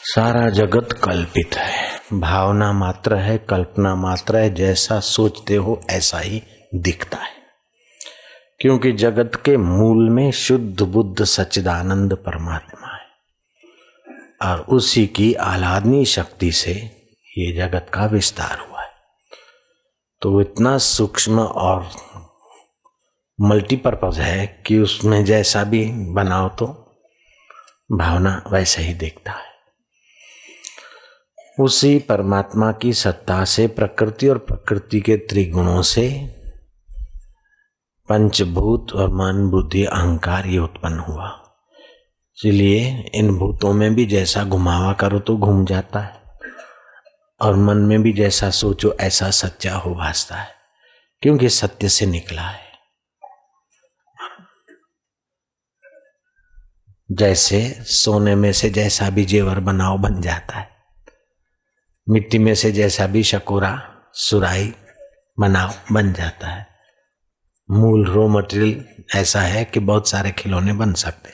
सारा जगत कल्पित है, भावना मात्र है, कल्पना मात्र है। जैसा सोचते हो ऐसा ही दिखता है, क्योंकि जगत के मूल में शुद्ध बुद्ध सच्चिदानंद परमात्मा है और उसी की आह्लादनी शक्ति से ये जगत का विस्तार हुआ है। तो इतना सूक्ष्म और मल्टीपर्पज है कि उसमें जैसा भी बनाओ तो भावना वैसा ही दिखता है। उसी परमात्मा की सत्ता से प्रकृति और प्रकृति के त्रिगुणों से पंचभूत और मन बुद्धि अहंकार ये उत्पन्न हुआ। इसलिए इन भूतों में भी जैसा घुमावा करो तो घूम जाता है और मन में भी जैसा सोचो ऐसा सच्चा हो भासता है, क्योंकि सत्य से निकला है। जैसे सोने में से जैसा भी जेवर बनाओ बन जाता है, मिट्टी में से जैसा भी शकोरा सुराही बनाओ बन जाता है। मूल रॉ मटेरियल ऐसा है कि बहुत सारे खिलौने बन सकते।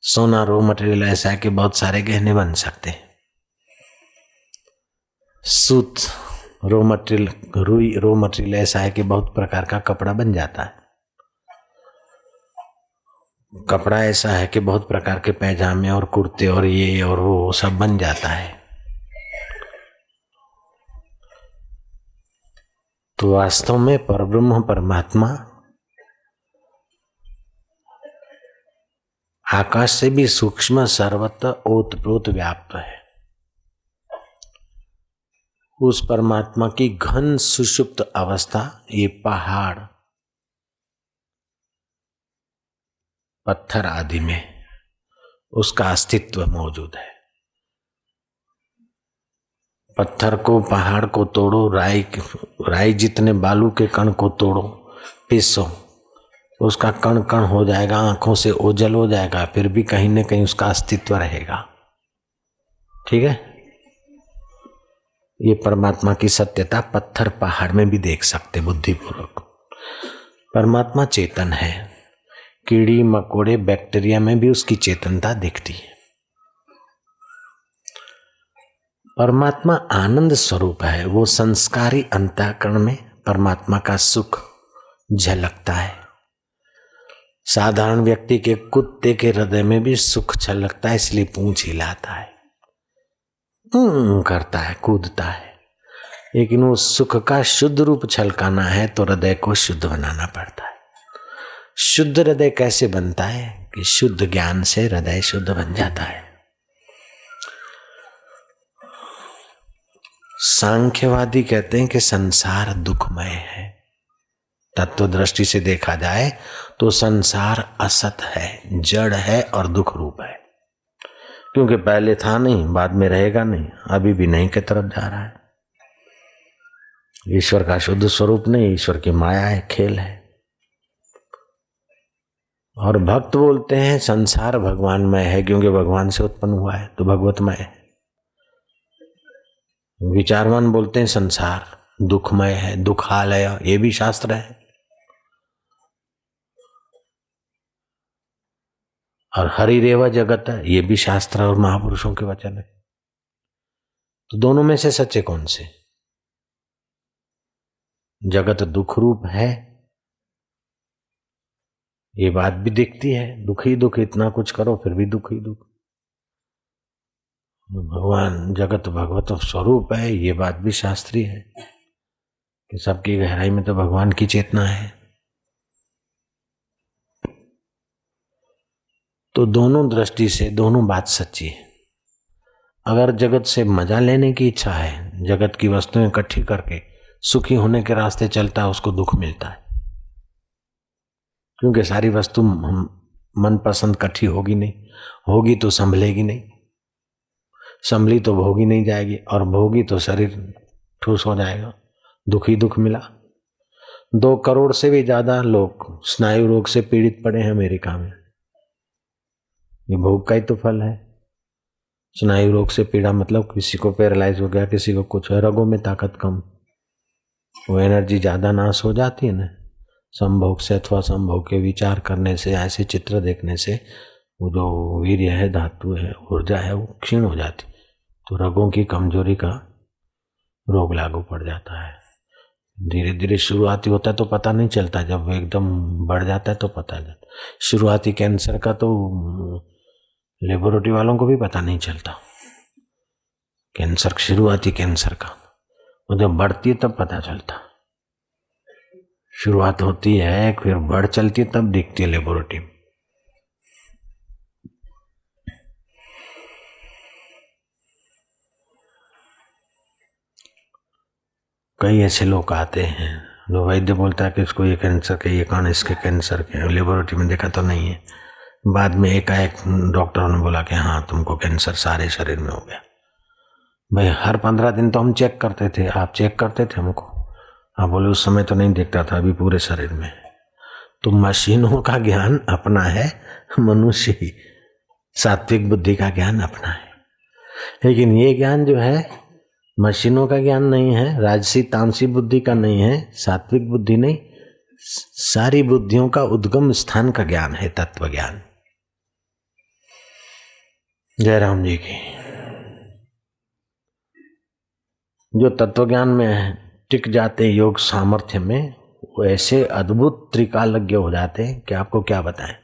सोना रॉ मटेरियल ऐसा है कि बहुत सारे गहने बन सकते। सूत रॉ मटेरियल, रुई रॉ मटेरियल ऐसा है कि बहुत प्रकार का कपड़ा बन जाता है। कपड़ा ऐसा है कि बहुत प्रकार के पैजामे और कुर्ते और ये और वो सब बन जाता है। तो वास्तव में परब्रह्म परमात्मा आकाश से भी सूक्ष्म सर्वत्र ओतप्रोत व्याप्त है। उस परमात्मा की घन सुषुप्त अवस्था ये पहाड़ पत्थर आदि में उसका अस्तित्व मौजूद है। पत्थर को पहाड़ को तोड़ो, राई जितने बालू के कण को तोड़ो, पीसो, उसका कण कण हो जाएगा, आंखों से ओझल हो जाएगा, फिर भी कहीं न कहीं उसका अस्तित्व रहेगा। ठीक है, ये परमात्मा की सत्यता पत्थर पहाड़ में भी देख सकते बुद्धिपूर्वक। परमात्मा चेतन है, कीड़ी मकोड़े बैक्टीरिया में भी उसकी चेतनता दिखती है। परमात्मा आनंद स्वरूप है, वो संस्कारी अंतःकरण में परमात्मा का सुख झलकता है। साधारण व्यक्ति के कुत्ते के हृदय में भी सुख छलकता है, इसलिए पूंछ हिलाता है, करता है, कूदता है। लेकिन वो सुख का शुद्ध रूप छलकाना है तो हृदय को शुद्ध बनाना पड़ता है। शुद्ध हृदय कैसे बनता है कि शुद्ध ज्ञान से हृदय शुद्ध बन जाता है। सांख्यवादी कहते हैं कि संसार दुखमय है। तत्व दृष्टि से देखा जाए तो संसार असत है, जड़ है और दुख रूप है, क्योंकि पहले था नहीं, बाद में रहेगा नहीं, अभी भी नहीं की तरफ जा रहा है। ईश्वर का शुद्ध स्वरूप नहीं, ईश्वर की माया है, खेल है। और भक्त बोलते हैं संसार भगवानमय है, क्योंकि भगवान से उत्पन्न हुआ है तो भगवतमय है। विचारवान बोलते हैं संसार दुखमय है, दुखालय, ये भी शास्त्र है। और हरिरेवा जगत है, ये भी शास्त्र और महापुरुषों के वचन है। तो दोनों में से सच्चे कौन से? जगत दुख रूप है, ये बात भी दिखती है, दुख ही दुख, इतना कुछ करो फिर भी दुख ही दुख। भगवान जगत भगवत स्वरूप है, ये बात भी शास्त्रीय है कि सबकी गहराई में तो भगवान की चेतना है। तो दोनों दृष्टि से दोनों बात सच्ची है। अगर जगत से मजा लेने की इच्छा है, जगत की वस्तुएं इकट्ठी करके सुखी होने के रास्ते चलता है, उसको दुख मिलता है, क्योंकि सारी वस्तु मनपसंद इकट्ठी होगी नहीं, होगी तो संभलेगी नहीं, संभली तो भोगी नहीं जाएगी, और भोगी तो शरीर ठूस हो जाएगा, दुख ही दुख मिला। 2 करोड़ से भी ज्यादा लोग स्नायु रोग से पीड़ित पड़े हैं अमेरिका में। ये भोग का ही तो फल है। स्नायु रोग से पीड़ा मतलब किसी को पैरालाइज हो गया, किसी को कुछ है, रगों में ताकत कम, वो एनर्जी ज्यादा नाश हो जाती है ना, संभोग से अथवा संभोग के विचार करने से, ऐसे चित्र देखने से वो जो वीर्य है, धातु है, ऊर्जा है, वो क्षीण हो जाती, तो रगों की कमजोरी का रोग लागू पड़ जाता है। धीरे धीरे शुरुआती होता है तो पता नहीं चलता, जब एकदम बढ़ जाता है तो पता चलता। शुरुआती कैंसर का तो लेबोरेटरी वालों को भी पता नहीं चलता, कैंसर, शुरुआती कैंसर का, वो जब बढ़ती है तब पता चलता। शुरुआत होती है फिर बढ़ चलती है तब दिखती है लेबोरेटरी में। कई ऐसे लोग आते हैं जो वैद्य बोलता है कि इसको ये कैंसर के, ये कान इसके कैंसर के, लेबोरेटरी में देखा तो नहीं है, बाद में एकाएक डॉक्टरों ने बोला कि हाँ तुमको कैंसर सारे शरीर में हो गया। भाई हर 15 दिन तो हम चेक करते थे, आप चेक करते थे हमको? आप बोले उस समय तो नहीं दिखता था, अभी पूरे शरीर में। तो मशीनों का ज्ञान अपना है, मनुष्य ही सात्विक बुद्धि का ज्ञान अपना है। लेकिन ये ज्ञान जो है मशीनों का ज्ञान नहीं है, राजसी तामसी बुद्धि का नहीं है, सात्विक बुद्धि नहीं, सारी बुद्धियों का उद्गम स्थान का ज्ञान है, तत्व ज्ञान। जयराम जी की जो तत्व ज्ञान में टिक जाते योग सामर्थ्य में, वो ऐसे अद्भुत त्रिकालज्ञ हो जाते हैं कि आपको क्या बताएं।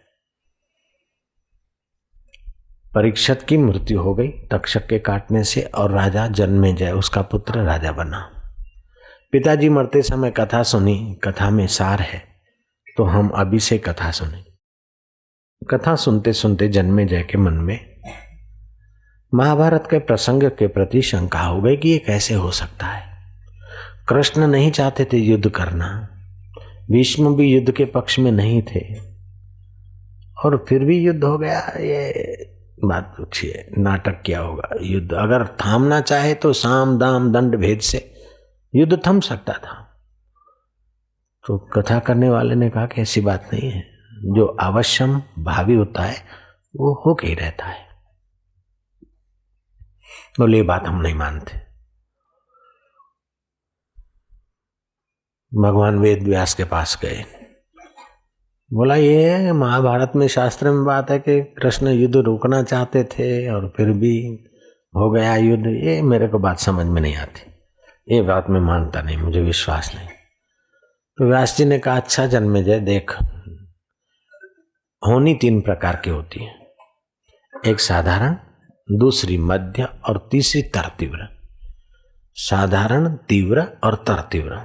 परीक्षित की मृत्यु हो गई तक्षक के काटने से, और राजा जन्मेजय उसका पुत्र राजा बना। पिताजी मरते समय कथा सुनी, कथा में सार है, तो हम अभी से कथा सुने। कथा सुनते सुनते जन्मेजय के मन में महाभारत के प्रसंग के प्रति शंका हो गई कि ये कैसे हो सकता है। कृष्ण नहीं चाहते थे युद्ध करना, भीष्म भी युद्ध के पक्ष में नहीं थे, और फिर भी युद्ध हो गया। ये बात पूछिए, नाटक क्या होगा? युद्ध अगर थामना चाहे तो साम दाम दंड भेद से युद्ध थम सकता था। तो कथा करने वाले ने कहा कि ऐसी बात नहीं है, जो अवश्यम भावी होता है वो हो के ही रहता है। बोले ये बात हम नहीं मानते। भगवान वेद व्यास के पास गए, बोला ये महाभारत में शास्त्र में बात है कि कृष्ण युद्ध रोकना चाहते थे और फिर भी हो गया युद्ध, ये मेरे को बात समझ में नहीं आती, ये बात मैं मानता नहीं, मुझे विश्वास नहीं। तो व्यास जी ने कहा अच्छा जन्मेजय देख, होनी 3 प्रकार की होती है, एक साधारण, दूसरी मध्य और तीसरी तर तीव्र। साधारण, तीव्र और तर तीव्र।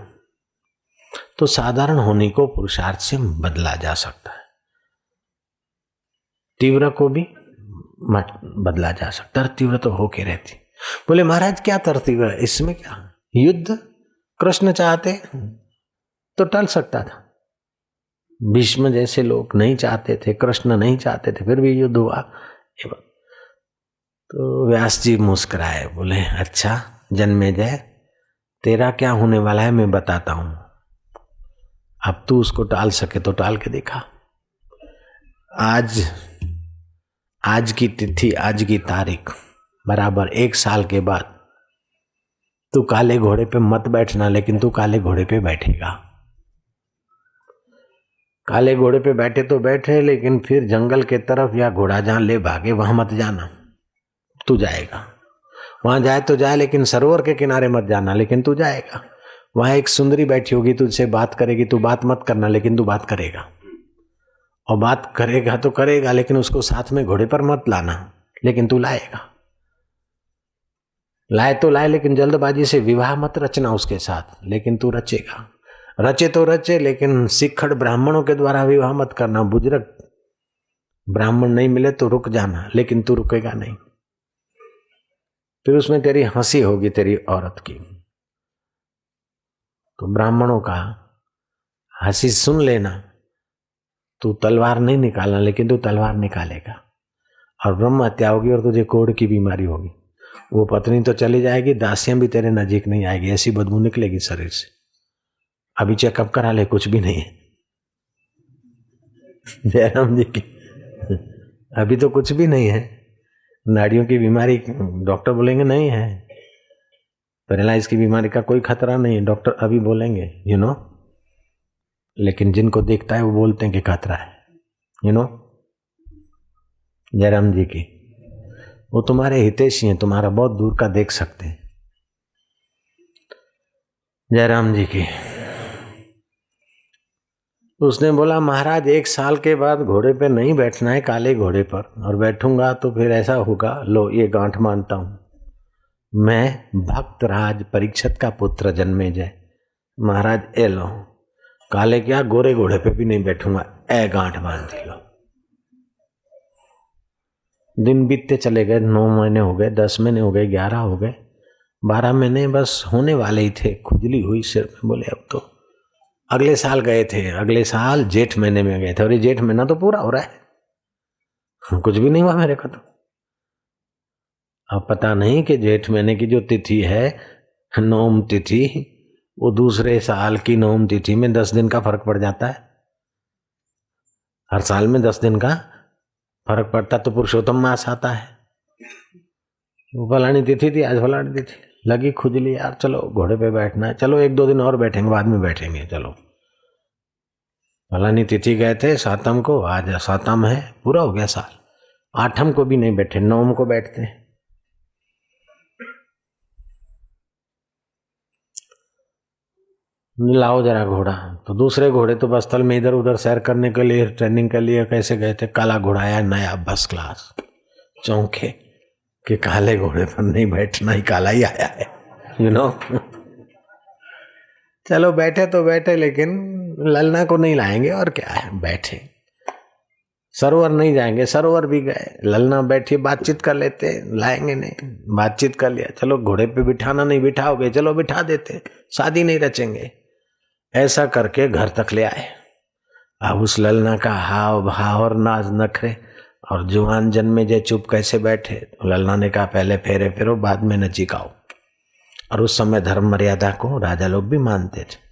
तो साधारण होने को पुरुषार्थ से बदला जा सकता है, तीव्र को भी बदला जा सकता है, तर तीव्र तो होके रहती। बोले महाराज क्या तर तीव्र है, इसमें क्या? युद्ध कृष्ण चाहते तो टल सकता था, भीष्म जैसे लोग नहीं चाहते थे, कृष्ण नहीं चाहते थे, फिर भी युद्ध हुआ। तो व्यास जी मुस्कुराए, बोले अच्छा जन्मेजय तेरा क्या होने वाला है मैं बताता हूं, अब तू उसको टाल सके तो टाल के दिखा। आज की तिथि, आज की तारीख बराबर 1 साल के बाद तू काले घोड़े पे मत बैठना, लेकिन तू काले घोड़े पे बैठेगा। काले घोड़े पे बैठे तो बैठे, लेकिन फिर जंगल के तरफ या घोड़ा जहां ले भागे वहां मत जाना, तू जाएगा। वहां जाए तो जाए, लेकिन सरोवर के किनारे मत जाना, लेकिन तू जाएगा। वहां एक सुंदरी बैठी होगी, तुझसे बात करेगी, तू बात मत करना, लेकिन तू बात करेगा। और बात करेगा तो करेगा, लेकिन उसको साथ में घोड़े पर मत लाना, लेकिन तू लाएगा। लाए तो लाए, लेकिन जल्दबाजी से विवाह मत रचना उसके साथ, लेकिन तू रचेगा। रचे तो रचे, लेकिन सिक्खड़ ब्राह्मणों के द्वारा विवाह मत करना। बुजुर्ग ब्राह्मण नहीं मिले तो रुक जाना, लेकिन तू रुकेगा नहीं। फिर उसमें तेरी हंसी होगी तेरी औरत की, तो ब्राह्मणों का हंसी सुन लेना। तू तलवार नहीं निकालना, लेकिन तू तलवार निकालेगा। और ब्रह्म हत्या होगी और तुझे कोढ़ की बीमारी होगी। वो पत्नी तो चली जाएगी, दासियां भी तेरे नजीक नहीं आएगी, ऐसी बदबू निकलेगी शरीर से। अभी चेकअप करा ले, कुछ भी नहीं है। जयराम जी की अभी तो कुछ भी नहीं है, नाड़ियों की बीमारी डॉक्टर बोलेंगे नहीं है, पैरालाइज की बीमारी का कोई खतरा नहीं है, डॉक्टर अभी बोलेंगे लेकिन जिनको देखता है वो बोलते हैं कि खतरा है। जयराम जी की। वो तुम्हारे हितैषी हैं, तुम्हारा बहुत दूर का देख सकते हैं। जयराम जी की। उसने बोला महाराज 1 साल के बाद घोड़े पे नहीं बैठना है, काले घोड़े पर, और बैठूंगा तो फिर ऐसा होगा, लो ये गांठ मानता हूं, मैं भक्त राज परीक्षित का पुत्र जन्मे जय। महाराज ए लो, काले क्या गोरे घोड़े पे भी नहीं बैठूंगा, ए गांठ बांध लो। दिन बीतते चले गए, 9 महीने हो गए, 10 महीने हो गए, 11 हो गए, 12 महीने बस होने वाले ही थे। खुजली हुई सिर में। बोले अब तो अगले साल गए थे, अगले साल जेठ महीने में गए थे, और ये जेठ महीना तो पूरा हो रहा है, कुछ भी नहीं हुआ मेरे को तो। अब पता नहीं कि जेठ महीने की जो तिथि है, नौम तिथि, वो दूसरे साल की नौम तिथि में 10 दिन का फर्क पड़ जाता है। हर साल में 10 दिन का फर्क पड़ता तो पुरुषोत्तम मास आता है। वो फलानी तिथि थी, आज फलानी तिथि, लगी खुजली, यार चलो घोड़े पे बैठना है, चलो 1-2 दिन और बैठेंगे, बाद में बैठेंगे, चलो। फलानी तिथि गए थे 7म को, आज 7म है, पूरा हो गया साल। 8म को भी नहीं बैठे, 9म को बैठते हैं। लाओ जरा घोड़ा, तो दूसरे घोड़े तो बस्तल में इधर उधर सैर करने के लिए, ट्रेनिंग के लिए कैसे गए थे। काला घोड़ा आया नया, फर्स्ट क्लास, चौंके कि काले घोड़े पर नहीं बैठना, ही काला ही आया है, यू नो। चलो बैठे तो बैठे, लेकिन ललना को नहीं लाएंगे, और क्या है, बैठे। सरोवर नहीं जाएंगे, सरोवर भी गए, ललना बैठी, बातचीत कर लेते, लाएंगे नहीं, बातचीत कर लिया, चलो घोड़े पे बिठाना नहीं, बिठाओगे, चलो बिठा देते, शादी नहीं रचेंगे, ऐसा करके घर तक ले आए। अब उस ललना का हाव भाव और नाज नखरे, और जुआन जन्मे जे चुप कैसे बैठे। तो ललना ने कहा पहले फेरे फेरो, बाद में नचिकाओ। और उस समय धर्म मर्यादा को राजा लोग भी मानते थे।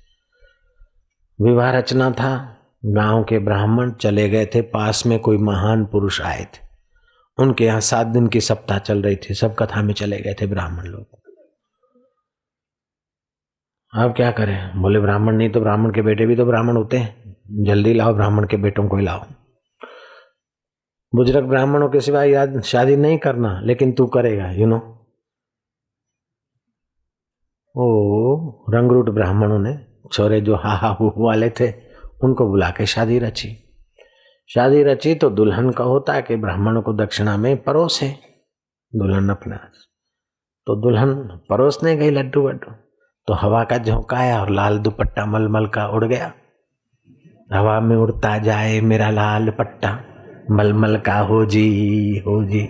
विवाह रचना था, गांव के ब्राह्मण चले गए थे, पास में कोई महान पुरुष आए थे, उनके यहाँ 7 दिन की सप्ताह चल रही थी, सब कथा में चले गए थे ब्राह्मण लोग। अब क्या करें, बोले ब्राह्मण नहीं तो ब्राह्मण के बेटे भी तो ब्राह्मण होते हैं, जल्दी लाओ ब्राह्मण के बेटों को ही लाओ। बुजुर्ग ब्राह्मणों के सिवाय याद शादी नहीं करना, लेकिन तू करेगा, यू नो। ओ रंगरूट ब्राह्मणों ने, छोरे जो हा हा हु वाले थे, उनको बुला के शादी रची। शादी रची तो दुल्हन का होता है कि ब्राह्मणों को दक्षिणा में परोसे दुल्हन अपना। तो दुल्हन परोसने गई लड्डू वड्डू, तो हवा का झोंका आया और लाल दुपट्टा मलमल का उड़ गया। हवा में उड़ता जाए मेरा लाल पट्टा, मलमल का हो जी,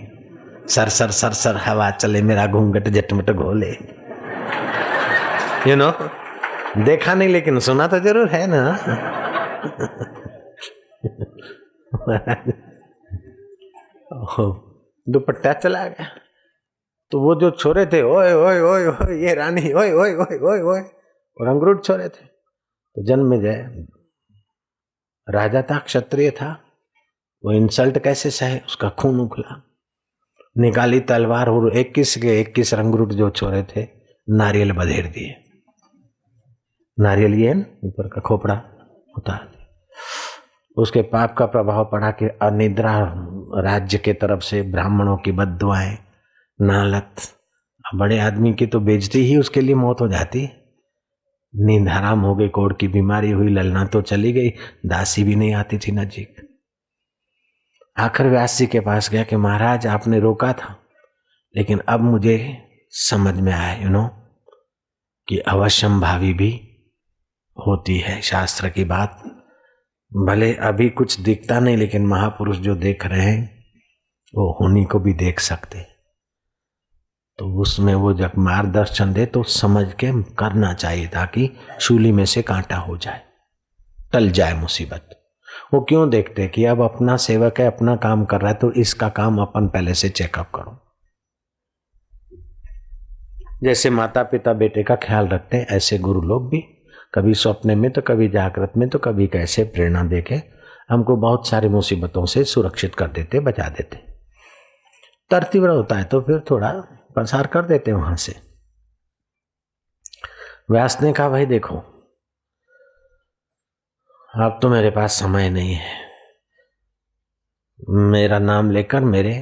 सर सर सर सर हवा चले, मेरा घूंघट झटमट घोले। यू नो, देखा नहीं लेकिन सुना तो जरूर है ना। दुपट्टा चला गया, तो वो जो छोरे थे, ओए ओए ओए ओए ये रानी, ओए ओए ओए ओए ओए, रंगरूट छोरे थे। तो जन्मेजय राजा था, क्षत्रिय था, वो इंसल्ट कैसे सहे, उसका खून उखला, निकाली तलवार, और 21 के 21 रंगरूट जो छोरे थे नारियल बधेर दिए। नारियल ये ऊपर का खोपड़ा होता है, उसके पाप का प्रभाव पड़ा कि अनिद्रा राज्य के तरफ से ब्राह्मणों की बद्दुआएं, नालत, बड़े आदमी की तो बेइज्जती ही उसके लिए मौत हो जाती। नींद हराम हो गई, कोढ़ की बीमारी हुई, ललना तो चली गई, दासी भी नहीं आती थी नजीक। आखिर व्यास जी के पास गया कि महाराज आपने रोका था, लेकिन अब मुझे समझ में आया, यू नो, कि अवश्यम भावी भी होती है शास्त्र की बात। भले अभी कुछ दिखता नहीं, लेकिन महापुरुष जो देख रहे हैं वो होनी को भी देख सकते, तो उसमें वो जब मार्गदर्शन दे तो समझ के करना चाहिए, ताकि शूली में से कांटा हो जाए, टल जाए मुसीबत। वो क्यों देखते कि अब अपना सेवक है, अपना काम कर रहा है, तो इसका काम अपन पहले से चेकअप करो। जैसे माता पिता बेटे का ख्याल रखते हैं, ऐसे गुरु लोग भी कभी स्वप्न में तो कभी जागृत में तो कभी कैसे प्रेरणा देके हमको बहुत सारी मुसीबतों से सुरक्षित कर देते, बचा देते। तरतीब होता है तो फिर थोड़ा प्रसार कर देते वहां से। व्यास ने कहा भाई देखो, अब तो मेरे पास समय नहीं है, मेरा नाम लेकर मेरे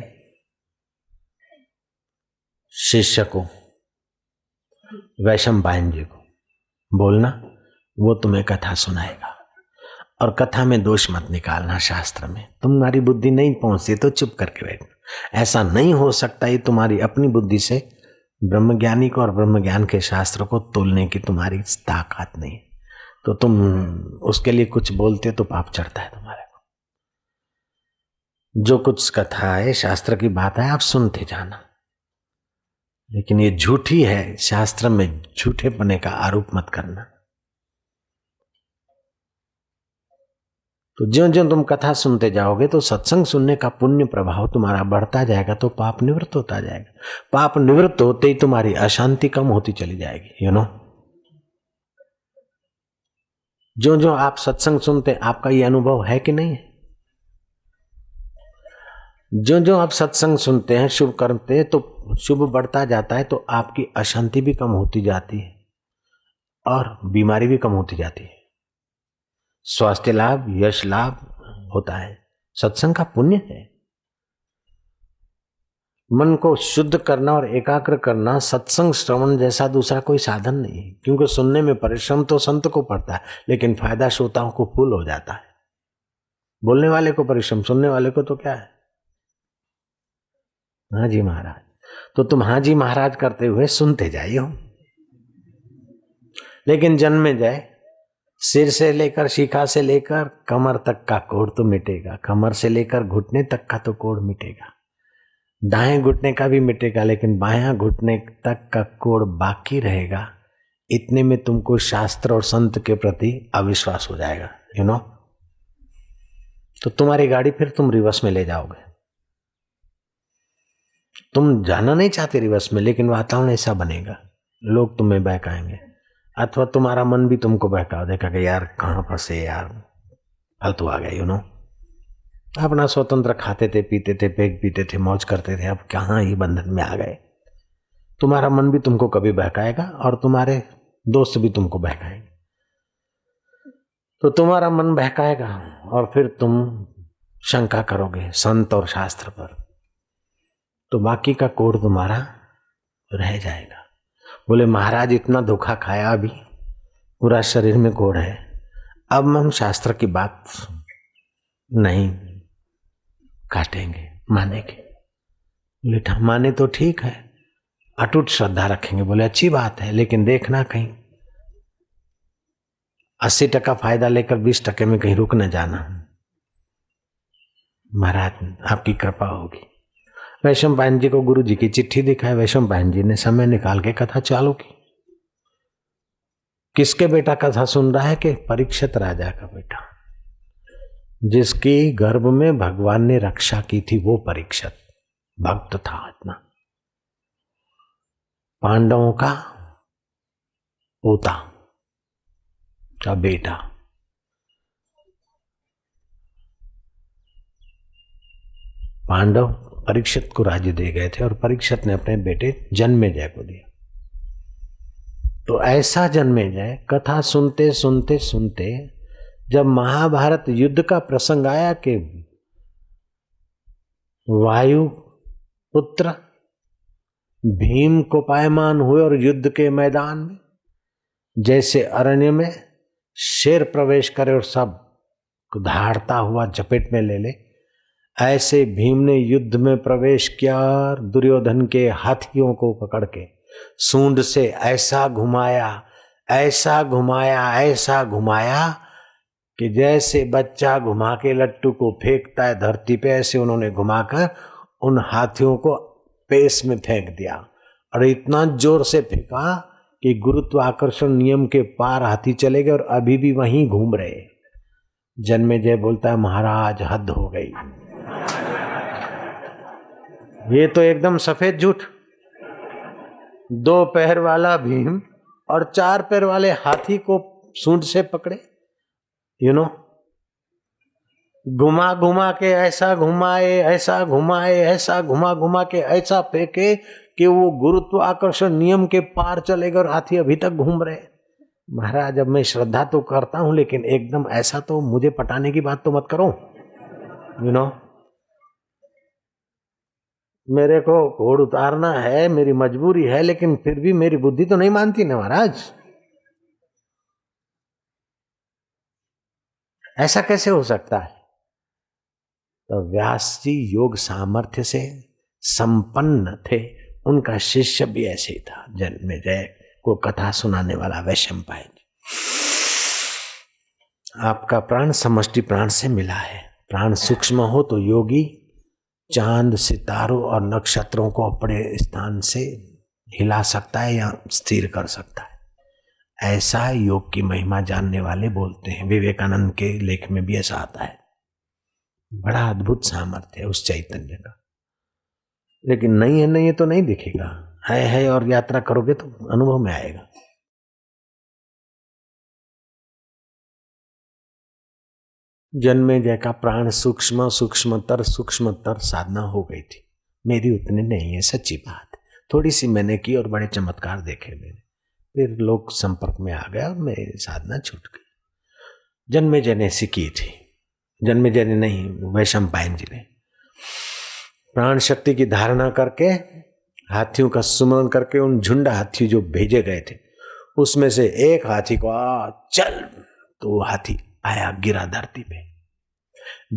शिष्य को, वैशंपायन जी को बोलना, वो तुम्हें कथा सुनाएगा। और कथा में दोष मत निकालना। शास्त्र में तुम्हारी बुद्धि नहीं पहुंचती तो चुप करके बैठना। ऐसा नहीं हो सकता, ये तुम्हारी अपनी बुद्धि से ब्रह्मज्ञानी को और ब्रह्मज्ञान के शास्त्र को तोलने की तुम्हारी ताकत नहीं, तो तुम उसके लिए कुछ बोलते तो पाप चढ़ता है तुम्हारे को। जो कुछ कथा है, शास्त्र की बात है, आप सुनते जाना, लेकिन ये झूठी है। शास्त्र में झूठे पने का आरोप मत करना। तो ज्यों ज्यों तुम कथा सुनते जाओगे तो सत्संग सुनने का पुण्य प्रभाव तुम्हारा बढ़ता जाएगा, तो पाप निवृत्त होता जाएगा। पाप निवृत्त होते ही तुम्हारी अशांति कम होती चली जाएगी। ज्यों ज्यों आप सत्संग सुनते, आपका ये अनुभव है कि नहीं है? ज्यों ज्यों आप सत्संग सुनते हैं, शुभ करते हैं, तो शुभ बढ़ता जाता है, तो आपकी अशांति भी कम होती जाती है और बीमारी भी कम होती जाती है। स्वास्थ्य लाभ, यश लाभ होता है। सत्संग का पुण्य है। मन को शुद्ध करना और एकाग्र करना सत्संग श्रवण जैसा दूसरा कोई साधन नहीं है, क्योंकि सुनने में परिश्रम तो संत को पड़ता है, लेकिन फायदा श्रोताओं को फूल हो जाता है। बोलने वाले को परिश्रम, सुनने वाले को तो क्या है? हाँ जी महाराज। तो तुम हाँ जी महाराज करते हुए सुनते जाइए, लेकिन जन्मे जाए, सिर से लेकर शिखा से लेकर कमर तक का कोढ़ तो मिटेगा, कमर से लेकर घुटने तक का तो कोढ़ मिटेगा, दाएं घुटने का भी मिटेगा, लेकिन बायां घुटने तक का कोढ़ बाकी रहेगा। इतने में तुमको शास्त्र और संत के प्रति अविश्वास हो जाएगा। तो तुम्हारी गाड़ी फिर तुम रिवर्स में ले जाओगे। तुम जाना नहीं चाहते रिवर्स में, लेकिन वातावरण ऐसा बनेगा, लोग तुम्हें बहकाएंगे, अथवा तुम्हारा मन भी तुमको बहका देगा कि यार कहाँ फंसे, यार फालतू आ गए। अपना स्वतंत्र खाते थे, पीते थे, पेग पीते थे, मौज करते थे, अब कहाँ ही बंधन में आ गए। तुम्हारा मन भी तुमको कभी बहकाएगा और तुम्हारे दोस्त भी तुमको बहकाएंगे। तो तुम्हारा मन बहकाएगा और फिर तुम शंका करोगे संत और शास्त्र पर, तो बाकी का कोढ़ तुम्हारा रह जाएगा। बोले महाराज इतना धोखा खाया, अभी पूरा शरीर में कोढ़ है, अब हम शास्त्र की बात नहीं काटेंगे, मानेंगे। बोले माने तो ठीक है, अटूट श्रद्धा रखेंगे। बोले अच्छी बात है, लेकिन देखना कहीं 80% फायदा लेकर 20% में कहीं रुक न जाना। महाराज आपकी कृपा होगी। वैशंपायन जी को गुरु जी की चिट्ठी दिखाई, वैशंपायन जी ने समय निकाल के कथा चालू की। किसके बेटा कथा सुन रहा है? कि परीक्षित राजा का बेटा, जिसकी गर्भ में भगवान ने रक्षा की थी, वो परीक्षित भक्त था इतना। पांडवों का पोता का बेटा, पांडव परीक्षित को राज्य दे गए थे और परीक्षित ने अपने बेटे जन्मेजय को दिया। तो ऐसा जन्मेजय कथा सुनते सुनते सुनते जब महाभारत युद्ध का प्रसंग आया कि वायु पुत्र भीम को पायमान हुए और युद्ध के मैदान में जैसे अरण्य में शेर प्रवेश करे और सब धाड़ता हुआ चपेट में ले ले, ऐसे भीम ने युद्ध में प्रवेश किया और दुर्योधन के हाथियों को पकड़ के सूंड से ऐसा घुमाया, ऐसा घुमाया, ऐसा घुमाया कि जैसे बच्चा घुमा के लट्टू को फेंकता है धरती पे, ऐसे उन्होंने घुमाकर उन हाथियों को पेस में फेंक दिया। और इतना जोर से फेंका कि गुरुत्वाकर्षण नियम के पार हाथी चले गए और अभी भी वहीं घूम रहे। जन्मेजय बोलता है महाराज हद हो गई। ये तो एकदम सफेद झूठ। 2 पैर वाला भीम और 4 पैर वाले हाथी को सूंड से पकड़े, घुमा घुमा के ऐसा घुमाए, ऐसा घुमाए, ऐसा घुमा घुमा के ऐसा फेंके कि वो गुरुत्वाकर्षण नियम के पार चले गए और हाथी अभी तक घूम रहे। महाराज अब मैं श्रद्धा तो करता हूं, लेकिन एकदम ऐसा तो मुझे पटाने की बात तो मत करो। मेरे को घोड़ उतारना है, मेरी मजबूरी है, लेकिन फिर भी मेरी बुद्धि तो नहीं मानती ना महाराज। ऐसा कैसे हो सकता है? तो व्यास जी योग सामर्थ्य से संपन्न थे, उनका शिष्य भी ऐसे ही था, जन्मेजय को कथा सुनाने वाला वैशंपायन जी। आपका प्राण समष्टि प्राण से मिला है। प्राण सूक्ष्म हो तो योगी चांद सितारों और नक्षत्रों को अपने स्थान से हिला सकता है या स्थिर कर सकता है। ऐसा योग की महिमा जानने वाले बोलते हैं। विवेकानंद के लेख में भी ऐसा आता है। बड़ा अद्भुत सामर्थ्य है उस चैतन्य का। लेकिन नहीं है, नहीं है तो नहीं दिखेगा, है और यात्रा करोगे तो अनुभव में आएगा। जन्मेजय का प्राण सूक्ष्म सूक्ष्मतर साधना हो गई थी। मेरी उतनी नहीं है, सच्ची बात। थोड़ी सी मैंने की और बड़े चमत्कार देखे मैंने, फिर लोग संपर्क में आ गया और मेरी साधना छूट गई। जन्मेजय ने सीखी थी, जन्मेजय ने नहीं, वैशंपायन जी ने प्राण शक्ति की धारणा करके हाथियों का सुमरण करके उन झुंड हाथी जो भेजे गए थे उसमें से एक हाथी को चल, तो वो हाथी आया, गिरा धरती पे।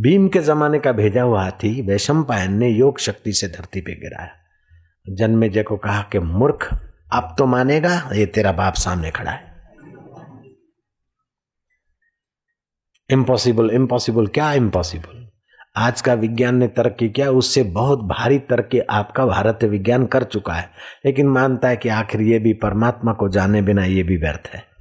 भीम के जमाने का भेजा हुआ हाथी वैशंपायन ने योग शक्ति से धरती पे गिराया। जन्मेजय को कहा कि मूर्ख, अब तो मानेगा, ये तेरा बाप सामने खड़ा है। इम्पॉसिबल, इम्पॉसिबल, क्या इम्पॉसिबल? आज का विज्ञान ने तरक्की किया, उससे बहुत भारी तरक्की आपका भारतीय विज्ञान कर चुका है, लेकिन मानता है कि आखिर ये भी परमात्मा को जाने बिना ये भी व्यर्थ है।